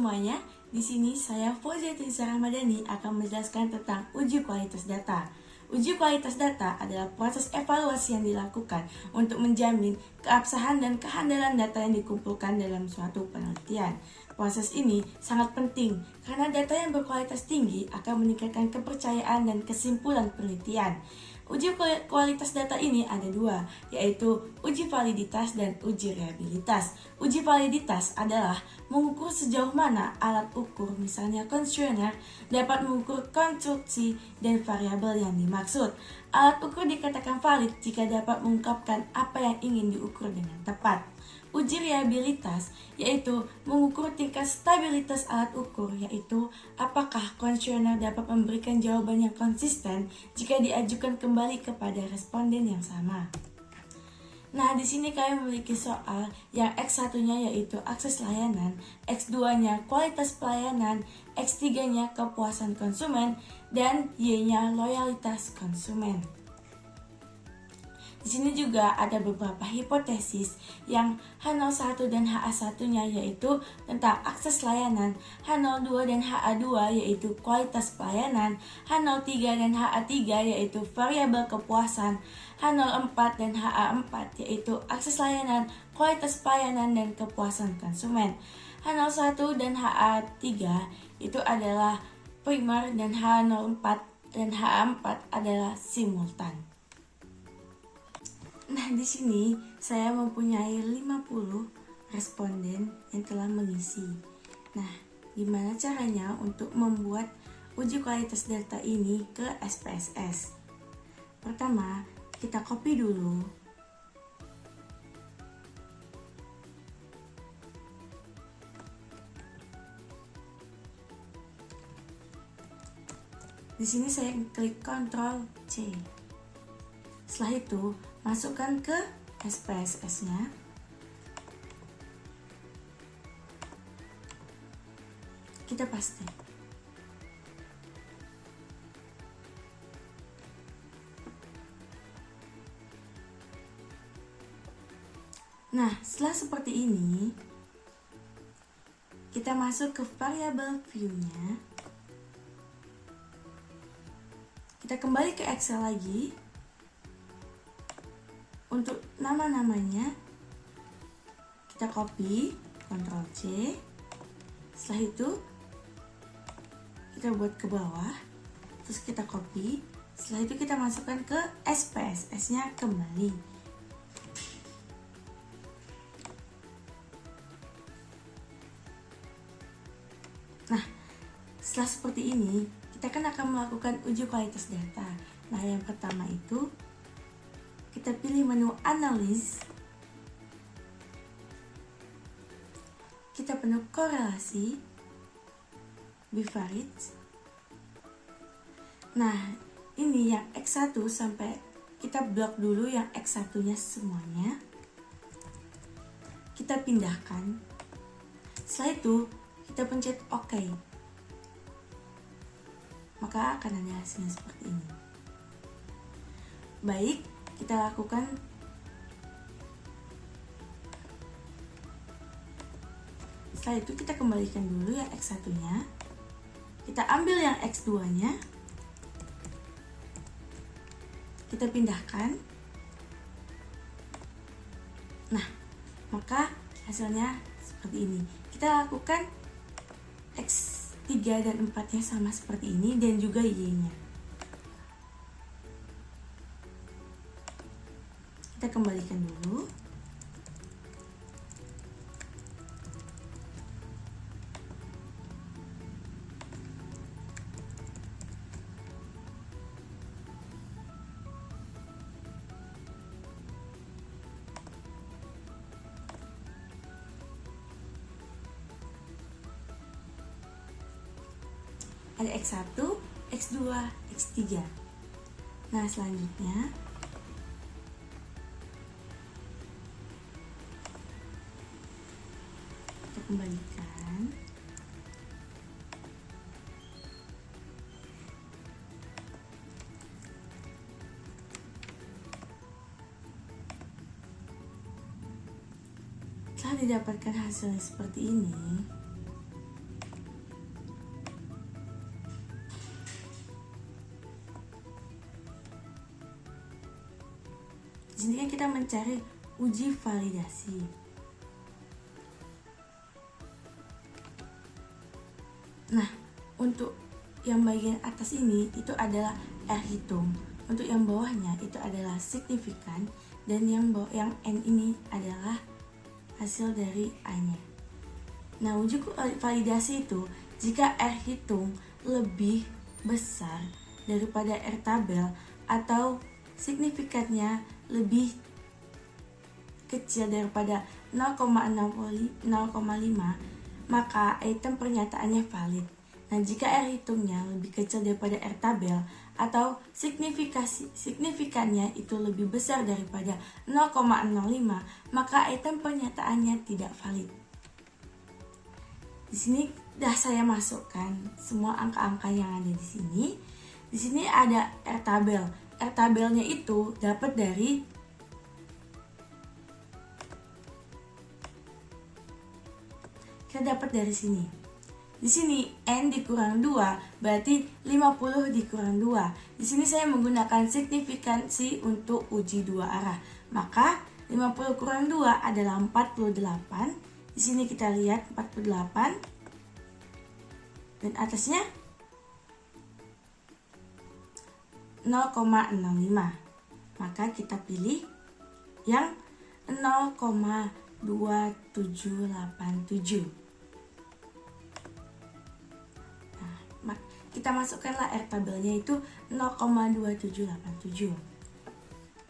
semuanya, di sini saya Fauzia Tisa Ramadhani akan menjelaskan tentang uji kualitas data. Uji kualitas data adalah proses evaluasi yang dilakukan untuk menjamin keabsahan dan kehandalan data yang dikumpulkan dalam suatu penelitian. Proses ini sangat penting karena data yang berkualitas tinggi akan meningkatkan kepercayaan dan kesimpulan penelitian. Uji kualitas data ini ada dua, yaitu uji validitas dan uji reliabilitas. Uji validitas adalah mengukur sejauh mana alat ukur, misalnya questionnaire, dapat mengukur konstruksi dan variabel yang dimaksud. Alat ukur dikatakan valid jika dapat mengungkapkan apa yang ingin diukur dengan tepat. Uji reliabilitas yaitu mengukur tingkat stabilitas alat ukur, yaitu apakah questionnaire dapat memberikan jawaban yang konsisten jika diajukan kembali kepada responden yang sama. Nah, di sini kami memiliki soal yang X1-nya yaitu akses layanan, X2-nya kualitas pelayanan, X3-nya kepuasan konsumen, dan Y-nya loyalitas konsumen. Di sini juga ada beberapa hipotesis yang H01 dan HA1-nya yaitu tentang akses layanan, H02 dan HA2 yaitu kualitas pelayanan, H03 dan HA3 yaitu variabel kepuasan, H04 dan HA4 yaitu akses layanan, kualitas pelayanan, dan kepuasan konsumen. H01 dan HA3 itu adalah primer dan H04 dan HA4 adalah simultan. Nah, di sini saya mempunyai 50 responden yang telah mengisi. Nah, gimana caranya untuk membuat uji kualitas data ini ke SPSS? Pertama, kita copy dulu. Di sini saya klik Ctrl C. Setelah itu, masukkan ke SPSS-nya. Kita paste. Nah, setelah seperti ini, kita masuk ke variabel view-nya. Kita kembali ke Excel lagi. Untuk nama-namanya kita copy, Ctrl C. Setelah itu kita buat ke bawah, terus kita copy. Setelah itu kita masukkan ke SPSS-nya kembali. Nah, setelah seperti ini, kita akan melakukan uji kualitas data. Nah, yang pertama itu kita pilih menu Analysis. Kita penuh korelasi, bivariate. Nah, ini yang X1 sampai kita blok dulu yang X1-nya semuanya. Kita pindahkan. Setelah itu, kita pencet OK. Maka akan ada hasilnya seperti ini. Baik, kita lakukan setelah itu kita kembalikan dulu yang X1-nya, kita ambil yang X2-nya, kita pindahkan. Nah, maka hasilnya seperti ini. Kita lakukan X3 dan 4-nya sama seperti ini, dan juga Y-nya. Kita kembalikan dulu. Ada X1, X2, X3. Nah, selanjutnya kita kembalikan. Setelah didapatkan hasilnya seperti ini, sini kan kita mencari uji validasi. Nah, untuk yang bagian atas ini itu adalah R hitung. Untuk yang bawahnya itu adalah signifikan, dan yang N ini adalah hasil dari A-nya. Nah, uji validasi itu jika R hitung lebih besar daripada R tabel atau signifikannya lebih kecil daripada 0,5, maka item pernyataannya valid. Nah, jika R hitungnya lebih kecil daripada R tabel atau signifikannya itu lebih besar daripada 0,05, maka item pernyataannya tidak valid. Di sini dah saya masukkan semua angka-angka yang ada di sini. Di sini ada R tabel. R tabelnya itu dapat dari sini. Di sini N dikurang 2 berarti 50 dikurang 2. Di sini saya menggunakan signifikansi untuk uji dua arah. Maka 50 kurang 2 adalah 48. Di sini kita lihat 48. Dan atasnya 0,65. Maka kita pilih yang 0,2787. Kita masukkanlah R tabelnya itu 0,2787.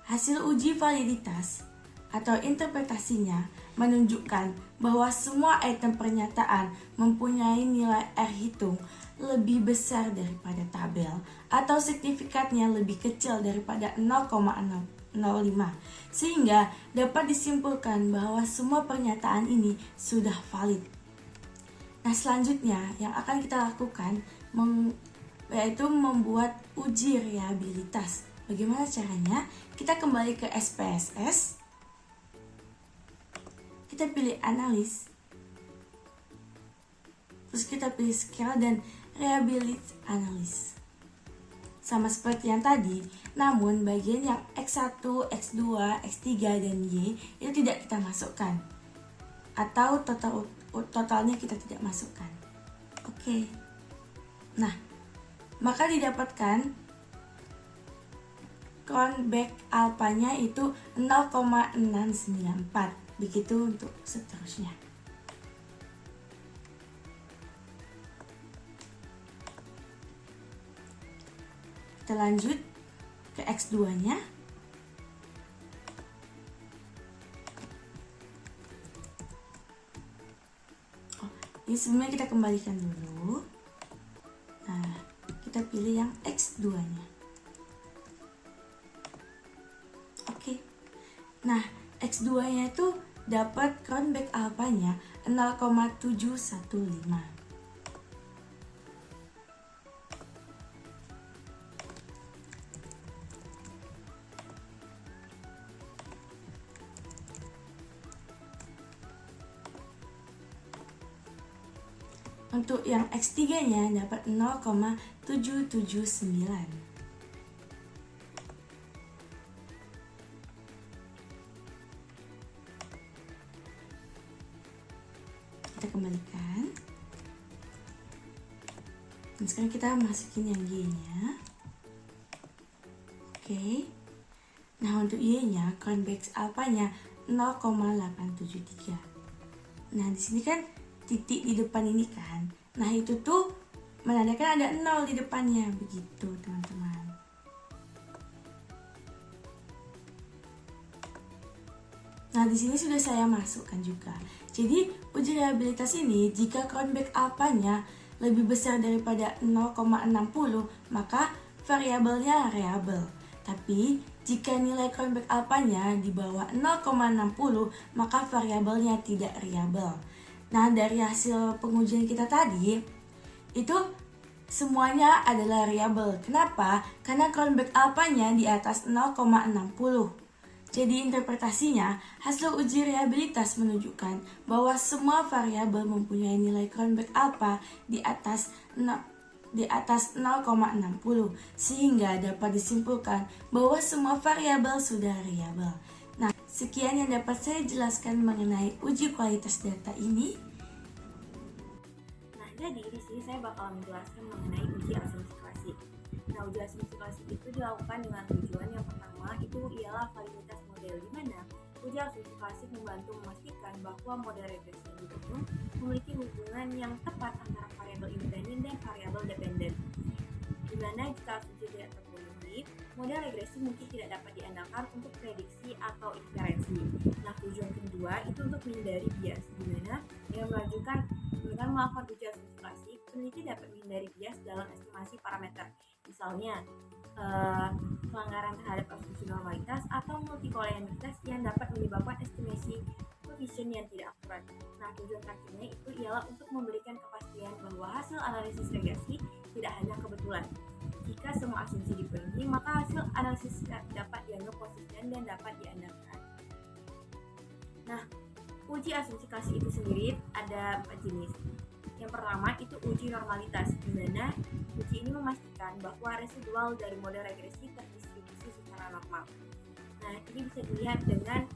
Hasil uji validitas atau interpretasinya menunjukkan bahwa semua item pernyataan mempunyai nilai R hitung lebih besar daripada tabel atau signifikannya lebih kecil daripada 0,05, sehingga dapat disimpulkan bahwa semua pernyataan ini sudah valid. Nah, selanjutnya yang akan kita lakukan yaitu membuat uji reliabilitas. Bagaimana caranya? Kita kembali ke SPSS. Kita pilih analis. Terus kita pilih scale dan reliability analysis. Sama seperti yang tadi, namun bagian yang X1, X2, X3, dan Y itu tidak kita masukkan. Atau totalnya kita tidak masukkan. Oke. Nah, maka didapatkan cronbach alpanya itu 0,694. Begitu untuk seterusnya. Kita lanjut ke X2-nya. Ini sebelumnya kita kembalikan dulu. Nah, kita pilih yang X2-nya. Oke. Nah, X2-nya itu dapat cronbach alpanya 0,715. Untuk yang X3-nya dapat 0,779. Kita kembalikan. Dan sekarang kita masukin yang Y-nya. Oke. Nah, untuk Y-nya, cronbach alpanya 0,873. Nah, di sini kan titik di depan ini kan. Nah, itu tuh menandakan ada 0 di depannya. Begitu, teman-teman. Nah, di sini sudah saya masukkan juga. Jadi, uji reliabilitas ini jika cronbach alpanya lebih besar daripada 0,60, maka variabelnya reliable. Tapi, jika nilai cronbach alpanya di bawah 0,60, maka variabelnya tidak reliable. Nah, dari hasil pengujian kita tadi, itu semuanya adalah reliable. Kenapa? Karena cronbach alpanya di atas 0,60. Jadi interpretasinya, hasil uji reliabilitas menunjukkan bahwa semua variabel mempunyai nilai cronbach alpha di atas di atas 0,60 sehingga dapat disimpulkan bahwa semua variabel sudah reliabel. Nah, sekian yang dapat saya jelaskan mengenai uji kualitas data ini. Nah, jadi di sini saya bakal menjelaskan mengenai uji asumsi klasik. Nah, uji asumsi klasik itu dilakukan dengan tujuan yang pertama itu ialah validitas model, di mana uji asumsi klasik membantu memastikan bahwa model regresi yang dibangun memiliki hubungan yang tepat antara variabel independen dan variabel dependen. Di mana jika asumsi tidak terpenuhi, model regresi mungkin tidak dapat diandalkan untuk prediksi atau inferensi. Nah, tujuan kedua itu untuk menghindari bias, di mana dengan melakukan uji asumsi klasik, peneliti dapat menghindari bias dalam estimasi parameter. Misalnya, pelanggaran terhadap asumsi normalitas atau multikolonialitas yang dapat menyebabkan estimasi coefficient yang tidak akurat. Nah, tujuan terakhirnya itu ialah untuk memberikan kepastian bahwa hasil analisis regresi tidak hanya kebetulan. Jika semua asumsi dipenuhi, maka hasil analisis dapat dianggap konsisten dan dapat diandalkan. Nah, uji asumsi klasik itu sendiri ada 4 jenis. Yang pertama itu uji normalitas, di mana uji ini memastikan bahwa residual dari model regresi terdistribusi secara normal. Nah, ini bisa dilihat dengan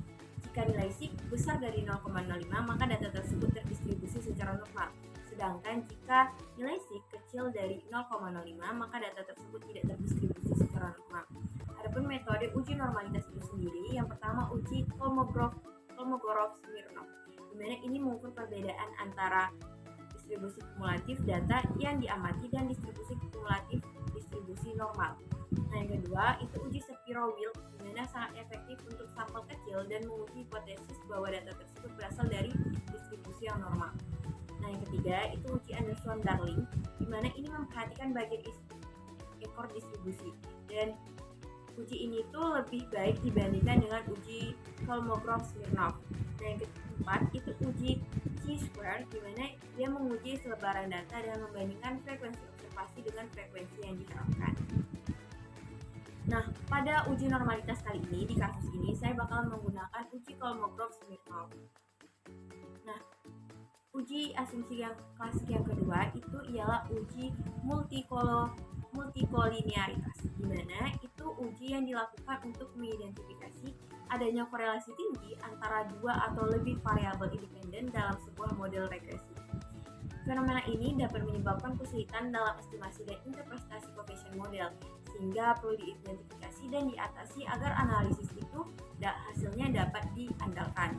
jika nilai SIG besar dari 0,05 maka data tersebut terdistribusi secara normal. Sedangkan jika nilai SIG kecil dari 0,05 maka data tersebut tidak terdistribusi secara normal. Adapun metode uji normalitas itu sendiri, yang pertama uji Kolmogorov-Smirnov, di mana ini mengukur perbedaan antara distribusi kumulatif data yang diamati dan distribusi kumulatif distribusi normal. Nah, yang kedua itu uji Shapiro-Wilk, di mana sangat efektif untuk sampel kecil dan menguji hipotesis bahwa data tersebut berasal dari distribusi yang normal. Nah, yang ketiga itu uji Anderson-Darling, di mana ini memperhatikan bagian ekor distribusi, dan uji ini tuh lebih baik dibandingkan dengan uji Kolmogorov-Smirnov. Nah, yang keempat itu uji Chi-square, di mana dia menguji selebaran data dan membandingkan frekuensi observasi dengan frekuensi yang diharapkan. Nah, pada uji normalitas kali ini, di kasus ini saya bakal menggunakan uji Kolmogorov-Smirnov. Nah, uji asumsi yang klasik yang kedua itu ialah uji multikolinearitas, di mana itu uji yang dilakukan untuk mengidentifikasi adanya korelasi tinggi antara dua atau lebih variabel independen dalam sebuah model regresi. Fenomena ini dapat menyebabkan kesulitan dalam estimasi dan interpretasi coefficient model, sehingga perlu diidentifikasi dan diatasi agar analisis itu hasilnya dapat diandalkan.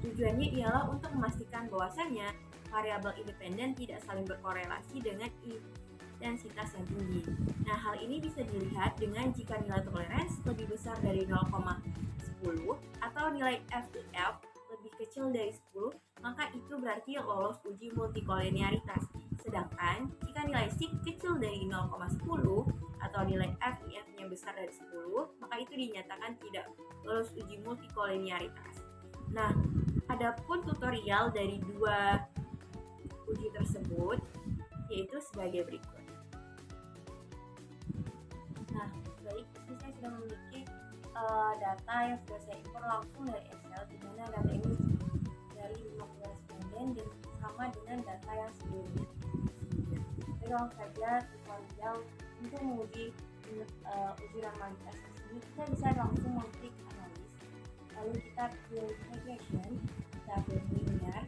Tujuannya ialah untuk memastikan bahwasannya variabel independen tidak saling berkorelasi dengan intensitas yang tinggi. Nah, hal ini bisa dilihat dengan jika nilai toleransi lebih besar dari 0,10 atau nilai FIF lebih kecil dari 10, maka itu berarti lolos uji multikolinearitas. Sedangkan jika nilai SIG kecil dari 0,10 atau nilai FIF-nya besar dari 10, maka itu dinyatakan tidak lolos uji multikolinearitas. Nah, adapun tutorial dari dua uji tersebut yaitu sebagai berikut. Nah, baik, disini saya sudah memiliki data yang sudah saya impor langsung dari Excel, di mana data ini dari 15 responden dan sama dengan data yang sebelumnya. Jadi langsung saja tutorial untuk menguji uji normalitas di sini, kita bisa langsung mengklik analis, lalu kita pilih regression, kita pilih linear.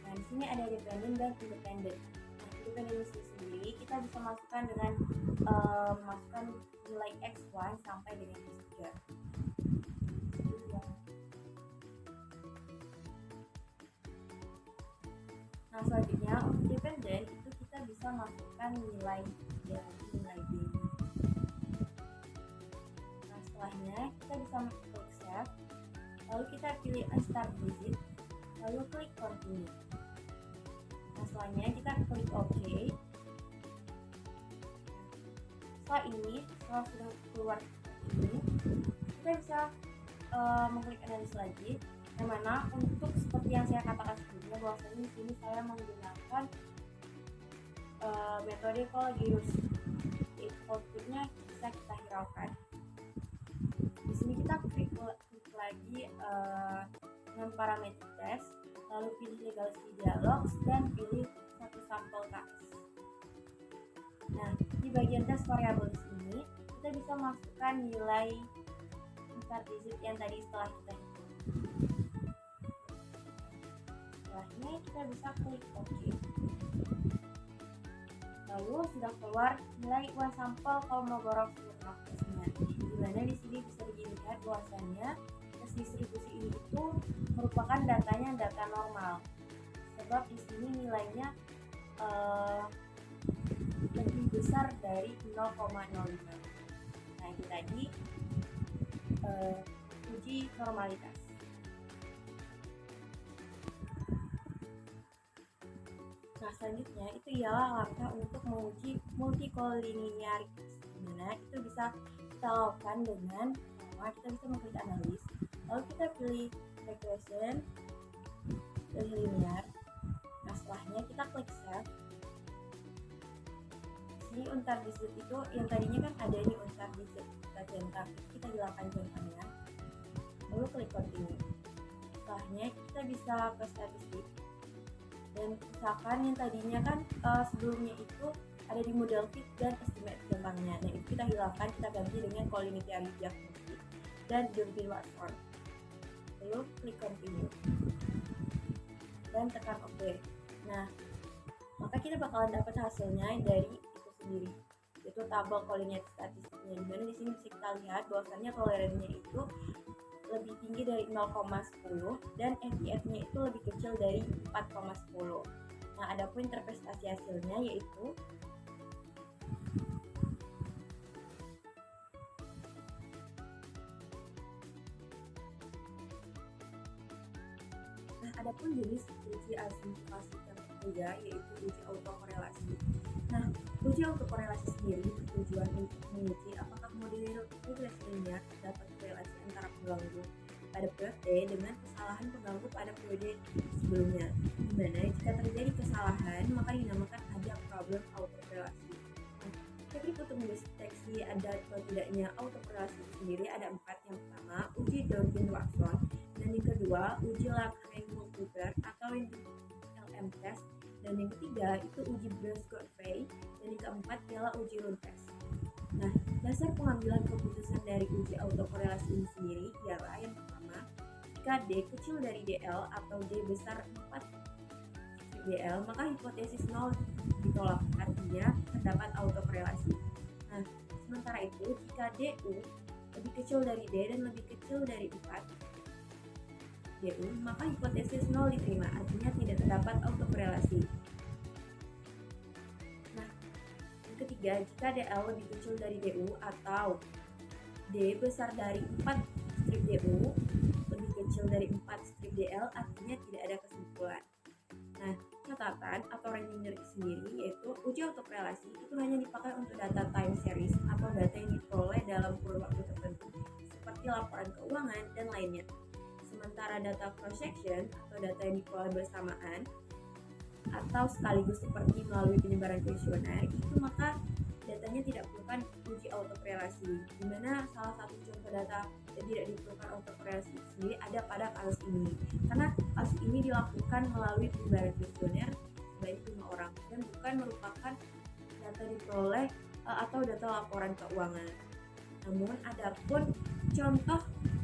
Nah, di sini ada dependent dan independent. Independen sendiri kita bisa masukkan dengan masukkan nilai x1 sampai dengan x3. Nah, selanjutnya untuk dependen itu kita bisa masukkan nilai nilai b. Nah, setelahnya kita bisa klik save, lalu kita pilih start visit, lalu klik continue. Nah, setelahnya kita klik OK. Setelah ini, setelah sudah keluar ini, kita bisa mengklik analis lagi, yang mana untuk seperti yang saya katakan sebelumnya, bahwasanya di sini saya menggunakan metode Collier, yaitu outputnya bisa kita hiraukan. Di sini kita klik lagi dengan parameter test, lalu pilih legality dialogs dan pilih satu sampel KS. bagian tes variabel ini kita bisa masukkan nilai antar digit yang tadi setelah kita hitung. Setelahnya kita bisa klik OK. Lalu sudah keluar nilai uang sampel Kolmogorov Smirnov-nya. Di mana di sini bisa dilihat bahwasannya tes distribusi ini itu merupakan datanya data normal. Sebab di sini nilainya lebih besar dari 0,05. Nah, itu tadi uji normalitas. Nah, selanjutnya itu ialah langkah untuk menguji multikoliniaritas, dimana itu bisa kita lakukan dengan pertama kita bisa mengklik analis, lalu kita pilih regression, pilih linear. Nah, setelahnya kita klik save. Di untar digit itu yang tadinya kan ada di untar digit kita centang, kita hilangkan centangnya, lalu klik continue. Setelahnya kita bisa ke statistik, dan misalkan yang tadinya kan sebelumnya itu ada di model fit dan estimate centangnya, nah itu kita hilangkan, kita ganti dengan collinearity diagnostic dan Durbin Watson. Lalu klik continue dan tekan OK. Nah, maka kita bakalan dapat hasilnya dari sendiri, yaitu tabel collinearity statistiknya, dimana di sini bisa kita lihat bahwasannya toleransinya itu lebih tinggi dari 0,10 dan FIF-nya itu lebih kecil dari 4,10. Nah, adapun interpretasi hasilnya yaitu adapun jenis uji asimilasi yang ketiga yaitu uji autokorelasi. Nah, uji autokorelasi sendiri bertujuan untuk menguji apakah model regresi linear dapat korelasi antara pengganggu pada periode T dengan kesalahan pengganggu pada periode sebelumnya. Di mana jika terjadi kesalahan, maka dinamakan ada problem autokorelasi. Teknik untuk mendeteksi ada atau tidaknya autokorelasi sendiri ada 4. Yang pertama, uji Durbin-Watson, dan yang kedua, uji Lagrave-Multiplier atau LM test, dan yang ketiga itu uji Brest-Godfrey, dan yang keempat ialah uji Lund test. Nah, dasar pengambilan keputusan dari uji autokorelasi ini sendiri ialah yang pertama, jika D kecil dari DL atau D besar 4 DL, maka hipotesis 0 ditolak, artinya terdapat autokorelasi. Nah, sementara itu jika DU lebih kecil dari D dan lebih kecil dari 4 DU, maka hipotesis 0 diterima, artinya tidak terdapat autokorelasi. Nah, yang ketiga, jika DL lebih kecil dari DU atau D besar dari 4 strip DU lebih kecil dari 4 strip DL, artinya tidak ada kesimpulan. Nah, catatan atau reminder sendiri yaitu uji autokorelasi itu hanya dipakai untuk data time series atau data yang diperoleh dalam kurun waktu tertentu seperti laporan keuangan dan lainnya. Sementara data cross-section atau data yang diperoleh bersamaan atau sekaligus seperti melalui penyebaran kuesioner itu maka datanya tidak perlukan uji autokorelasi, di mana salah satu contoh data yang tidak diperlukan autokorelasi sendiri ada pada kasus ini, karena kasus ini dilakukan melalui penyebaran kuesioner sebanyak 5 orang dan bukan merupakan data diperoleh atau data laporan keuangan. Namun adapun contoh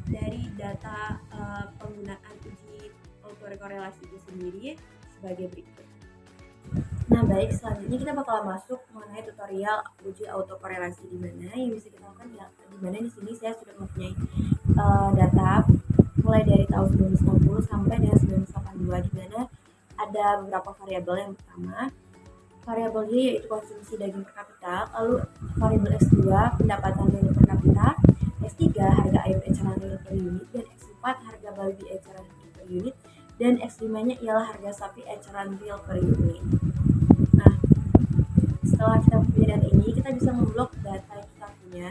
dari data penggunaan uji autokorelasi itu sendiri sebagai berikut. Nah, baik, selanjutnya kita bakal masuk mengenai tutorial uji autokorelasi, di mana yang bisa kita lakukan ya, di mana di sini saya sudah mempunyai data mulai dari tahun 1960 sampai dengan 1982, di mana ada beberapa variabel. Yang pertama, variabel Y yaitu konsumsi daging per kapita, lalu variabel X2 pendapatan real per kapita, X3 harga ayam eceran real per unit, dan X4 harga babi eceran real per unit, dan X5-nya ialah harga sapi eceran real per unit. Nah, setelah kita punya data ini, kita bisa memblok data yang kita punya,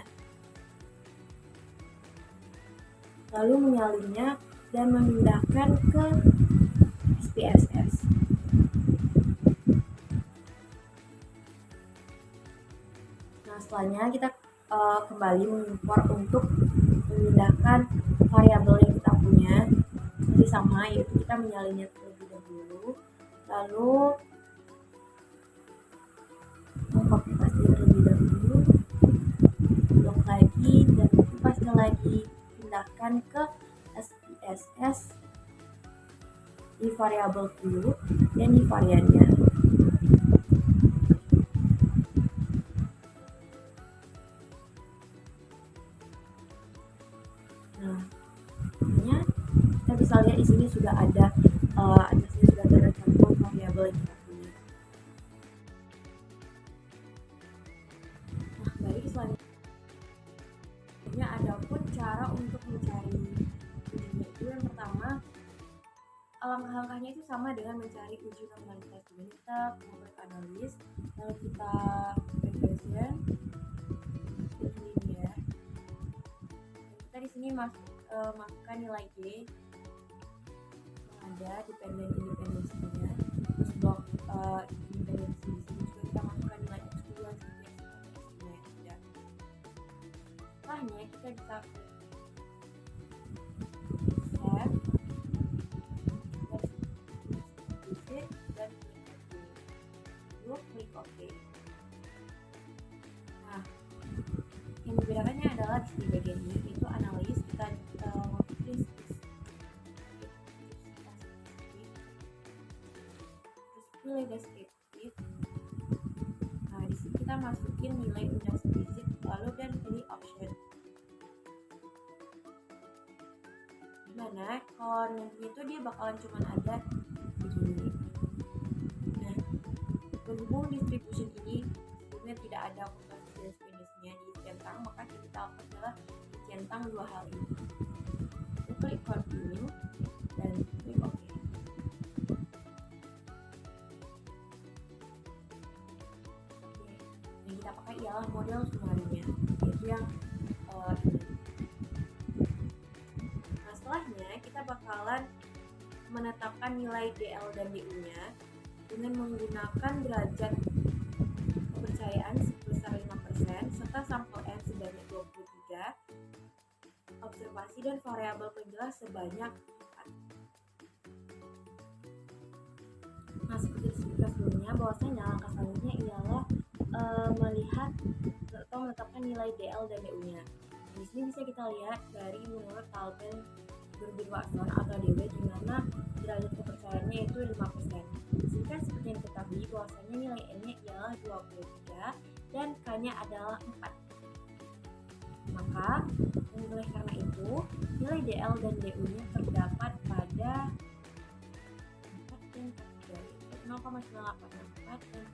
lalu menyalinnya dan memindahkan ke SPSS. Nah, setelahnya kita kembali mengimpor untuk memindahkan variabel yang kita punya seperti sama, yaitu kita menyalinnya terlebih dahulu, lalu mengcopy paste terlebih dahulu. lanjutkan ke SPSS di variabel Q dan di variannya. Nah, makanya kita bisa lihat di sini sudah ada atasnya sudah tercantum variabel yang kita pilih. Nah, baik, selanjutnya ada pun cara untuk mencari ujinya itu. Yang pertama, langkah-langkahnya itu sama dengan mencari uji normalitas. Jadi kita membuat analis, lalu kita regression linear. Kita di sini masukkan nilai G yang ada dependensinya. Terus blok independensi di sini juga kita masukkan nilai X2 sampai X5 yang ada. Setelahnya kita bisa save dan klik OK. Nah, yang membedakannya adalah di bagian ini, itu analis. Kita masukin terus pilih deskriptif. Nah, di sini kita masukin nilai implicit, lalu dan pilih option. Dimana kalau nanti itu dia bakalan cuma ada begini. Nah, berhubung distribution ini sebelumnya tidak ada akumulasi garis finishnya di centang, maka kita lakukan adalah di centang dua hal ini. Kita klik continue dan klik OK. Yang kita pakai ialah model sumarinya, yaitu yang ini. Nah, setelahnya kita bakalan menetapkan nilai DL dan DU-nya dengan menggunakan derajat kepercayaan sebesar 5% serta sampel N sebanyak 23, observasi dan variabel penjelas sebanyak 4. Nah, seperti disebutkan sebelumnya, bahwasanya langkah selanjutnya ialah melihat atau menetapkan nilai DL dan DU-nya. Di sini bisa kita lihat dari menurut Talben Berbiwakson atau DW, di mana derajat kepercayaannya itu 5%. Sehingga seperti yang diketahui bahwasanya nilai N-nya ialah 23 dan K-nya adalah 4. Maka oleh karena itu nilai DL dan DU-nya terdapat pada 4 dan 3, 0,984 dan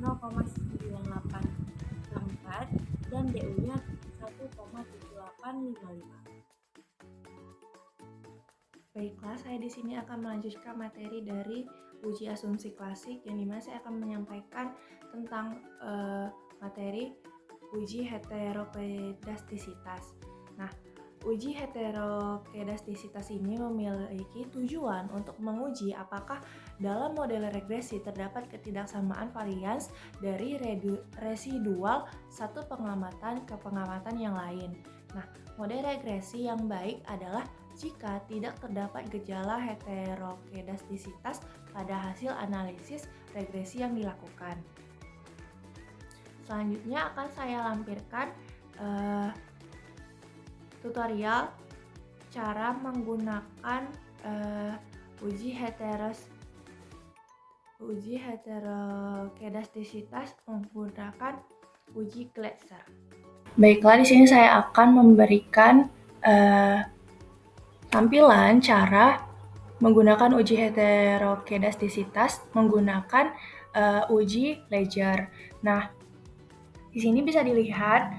0,9864 dan DU-nya 1,7855. Baiklah, saya di sini akan melanjutkan materi dari uji asumsi klasik, yang dimana saya akan menyampaikan tentang materi uji heterokedastisitas. Nah, uji heterokedastisitas ini memiliki tujuan untuk menguji apakah dalam model regresi terdapat ketidaksamaan varians dari residual satu pengamatan ke pengamatan yang lain. Nah, model regresi yang baik adalah jika tidak terdapat gejala heterokedastisitas pada hasil analisis regresi yang dilakukan. Selanjutnya akan saya lampirkan tutorial cara menggunakan uji heterokedastisitas menggunakan uji Glatzer. Baiklah, di sini saya akan memberikan tampilan cara menggunakan uji heterokedastisitas menggunakan uji Leger. Nah, di sini bisa dilihat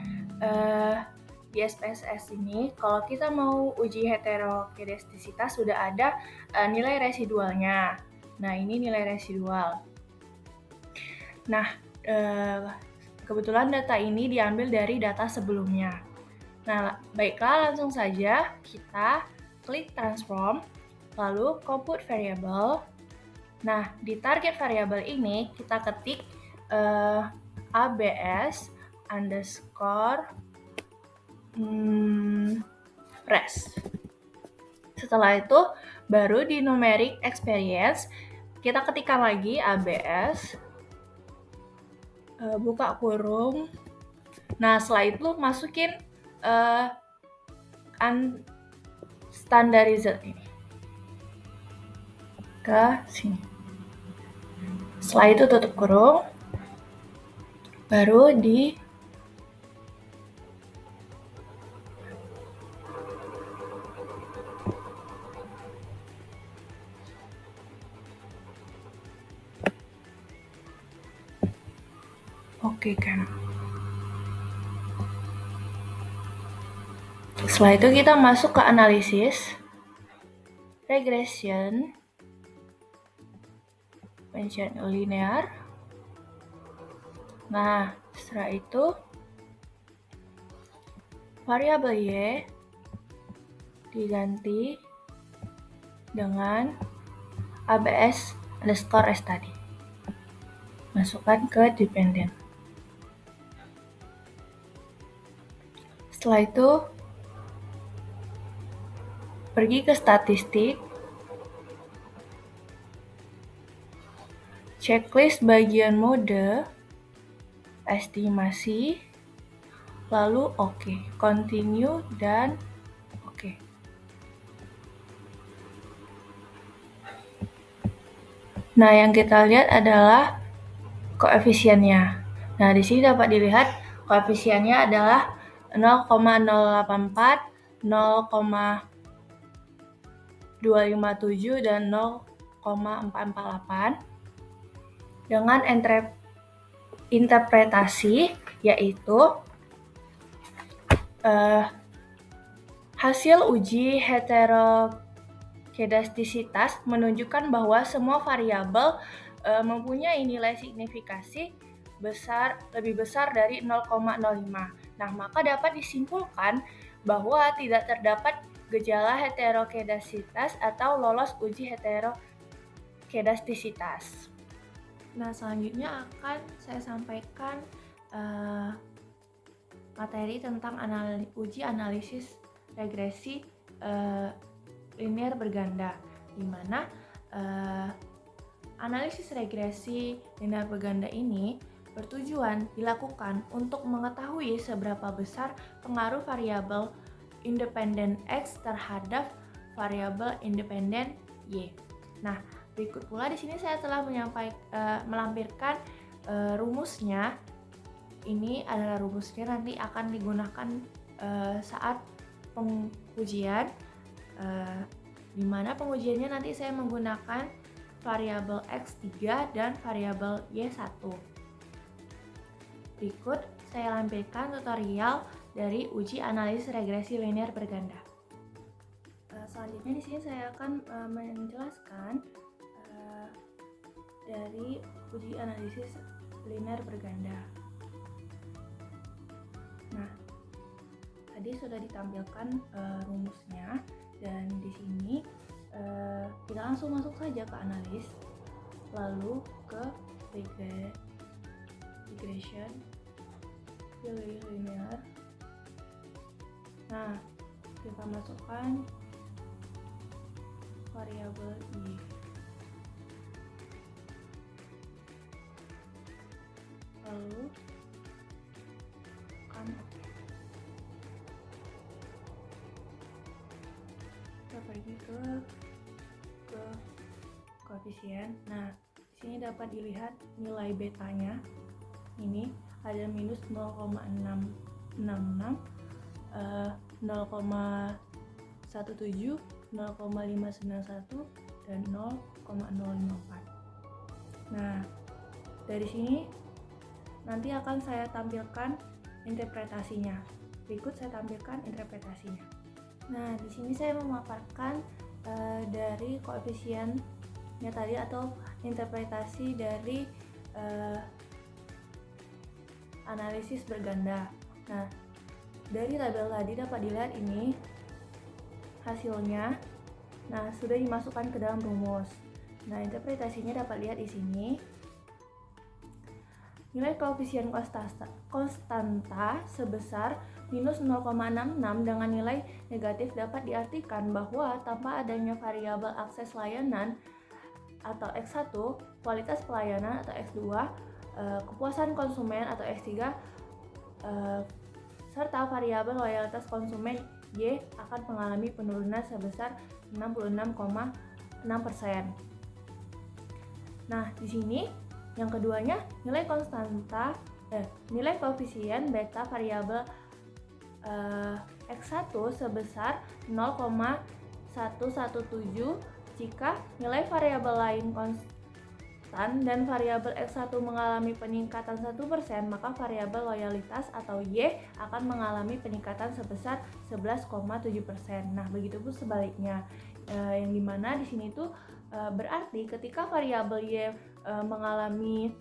di SPSS ini, kalau kita mau uji heterokedastisitas sudah ada nilai residualnya. Nah, ini nilai residual. Nah, kebetulan data ini diambil dari data sebelumnya. Nah, baiklah, langsung saja kita klik transform, lalu compute variable. Nah, di target variable ini kita ketik abs underscore res. Setelah itu, baru di numeric experience kita ketikkan lagi abs buka kurung. Nah, setelah itu masukin unstandarized ini ke sini. Setelah itu tutup kurung, baru oke kan. Setelah itu kita masuk ke analisis, regression, mention linear. Nah, setelah itu variabel Y diganti dengan ABS underscore S tadi. Masukkan ke dependent. Setelah itu pergi ke statistik, checklist bagian mode, estimasi, lalu oke, continue dan oke. Nah, yang kita lihat adalah koefisiennya. Nah, di sini dapat dilihat koefisiennya adalah 0,084, 0,257 dan 0,448 dengan interpretasi yaitu hasil uji heterokedastisitas menunjukkan bahwa semua variabel mempunyai nilai signifikasi lebih besar dari 0,05. Nah, maka dapat disimpulkan bahwa tidak terdapat gejala heterokedastisitas atau lolos uji heterokedastisitas. Nah, selanjutnya akan saya sampaikan materi tentang uji analisis regresi linear berganda, di mana analisis regresi linear berganda ini bertujuan dilakukan untuk mengetahui seberapa besar pengaruh variabel independen X terhadap variabel independen Y. Nah, berikut pula di sini saya telah melampirkan rumusnya. Ini adalah rumusnya, nanti akan digunakan saat pengujian, di mana pengujiannya nanti saya menggunakan variabel X3 dan variabel Y1. Berikut saya lampirkan tutorial dari uji analisis regresi linear berganda. Selanjutnya di sini saya akan menjelaskan dari uji analisis linear berganda. Nah, tadi sudah ditampilkan rumusnya, dan di sini kita langsung masuk saja ke analis, lalu ke regression linear. Nah, kita masukkan variabel Y. Lalu kan kita pergi ke koefisien. Nah, di sini dapat dilihat nilai betanya. Ini ada minus 0,666, 0,17, 0,591 dan 0,054. Nah, dari sini nanti akan saya tampilkan interpretasinya. Berikut saya tampilkan interpretasinya. Nah, di sini saya memaparkan dari koefisiennya tadi atau interpretasi dari analisis berganda. Nah, dari tabel tadi dapat dilihat ini hasilnya. Nah, sudah dimasukkan ke dalam rumus. Nah, interpretasinya dapat lihat di sini. Nilai koefisien konstanta sebesar minus 0,66 dengan nilai negatif dapat diartikan bahwa tanpa adanya variabel akses layanan atau X1, kualitas pelayanan atau X2, kepuasan konsumen atau X3, serta variabel loyalitas konsumen Y akan mengalami penurunan sebesar 66,6%. Nah, di sini yang keduanya nilai koefisien beta variabel X1 sebesar 0,117 jika nilai variabel lain konstan dan variabel X1 mengalami peningkatan 1%, maka variabel loyalitas atau Y akan mengalami peningkatan sebesar 11,7%. Nah, begitupun sebaliknya, yang dimana di sini tuh berarti ketika variabel Y mengalami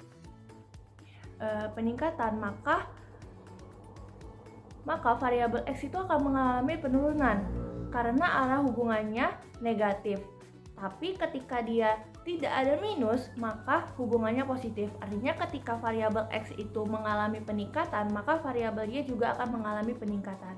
peningkatan, maka variabel X itu akan mengalami penurunan karena arah hubungannya negatif. Tapi ketika dia tidak ada minus, maka hubungannya positif. Artinya ketika variabel X itu mengalami peningkatan, maka variabel Y juga akan mengalami peningkatan.